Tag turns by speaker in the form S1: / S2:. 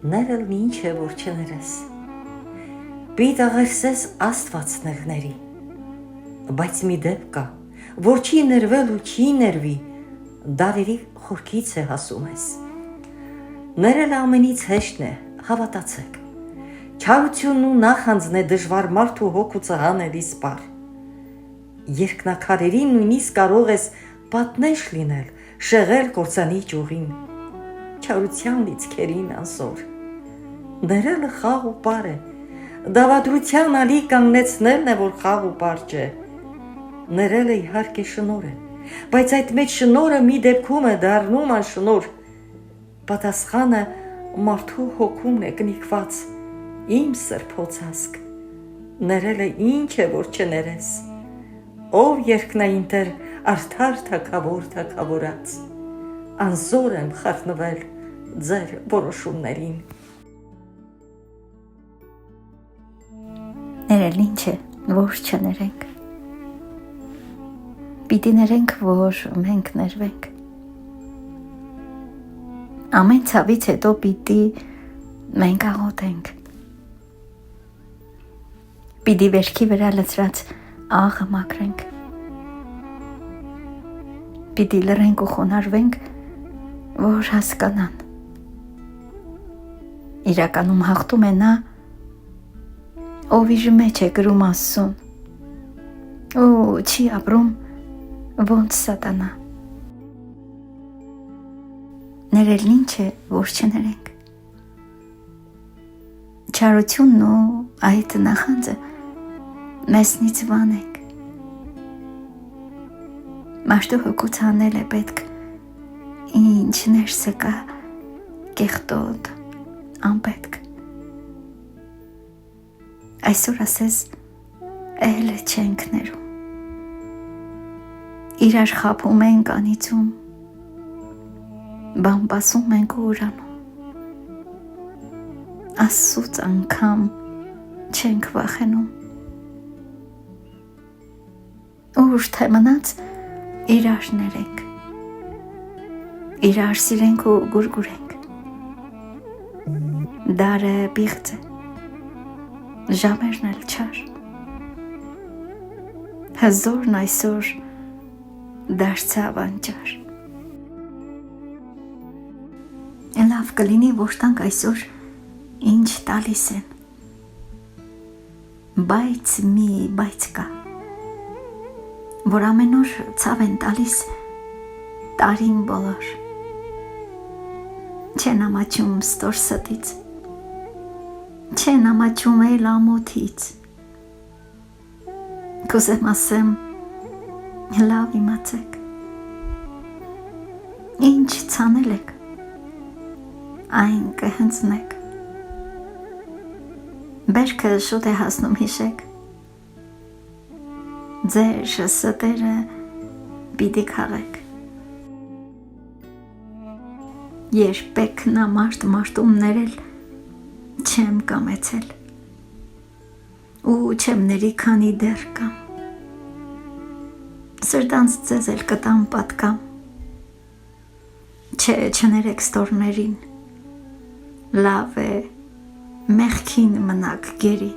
S1: Ներել մի ինչ է, որ չներես, պիտ աղերսես աստվածներների, բայց մի դեպք կա, որ չի ներվել ու չի ներվի, դարերի խորքից է հասում ես։ Ներելը ամենից հեշտն է, հավատացեք, չարությունն ու նախանձն է դժվար մարդու հոգուծը հանելի սպար։ Երկնակարերին նույնիսկ կարող ես պատնեշ լինել, շեղել կործանի ճյուղին, չարության լիցքերին անսոր։ Ներելը խաղ ու պար է, դավադրության ալի կանգնեցնելն է, որ խաղ ու պար չէ։ Ներելը իհարկե շնոր է, բայց այդ մեջ շնորը մի դեպքում է դառնում անշնոր։ Պատասխանը մարդու հոգումն է կնիկված, իմ սրբոց ասկ։ Ներելը ինչ է, որ չներես, ով երկնային տեր արդար թագավոր թագավորած, անզոր եմ խառնվել ձեր որոշումներին։
S2: Ներել ինչ է, որ չներենք, պիտի ներենք, որ մենք ներվենք, ամեն ցավից հետո պիտի մենք աղոթենք, պիտի վերքի վրա լցրած աղը մաքրենք, պիտի լռենք ու խոնարհվենք, որ հասկանան, իրականում հաղթում է նա, ով իր մեջ է գրում Աստծուն, ու չի ապրում ոնց սատանա։ Ներելն ինչ է, որ չներենք, չարությունն ու այդ նախանձը մեզնից վանենք, մարդու հոգուց հանել է պետք, ինչ ներսը կա կեղտոտ, անպետք։ Այսօր ասես էլ չենք ներում, իրար խաբում ենք անիծում, բամբասում ենք ու ուրանում, Աստծուց անգամ չենք վախենում, ուր թե մնաց իրար ներենք, իրար սիրենք ու գուրգուրենք, դարը բիղծ է, ժամերն էլ չար, հզորն այսօր դարձավ անճար։ Լավ կլինի, որ տանք այսօր ինչ տալիս են, բայց մի բայց կա, որ ամեն օր ցավ են տալիս տարին բոլոր, չեն ամաչում ստոր ստից, չեն ամաչում էլ ամոթից, կուզեմ ասեմ, լավ իմացեք, ինչ ցանել եք, այն կհնձնեք, բերքը շուտ է հասնում հիշեք, ձեր ստերը պիտի քաղեք, երբեք նա մարդում ներել չեմ կամեցել, ու չեմ ների քանի դեռ կամ, սրտանց ձեզ էլ կտամ պատկամ, չէ չներեք ստորներին, լավ է մեղքին մնաք գերի,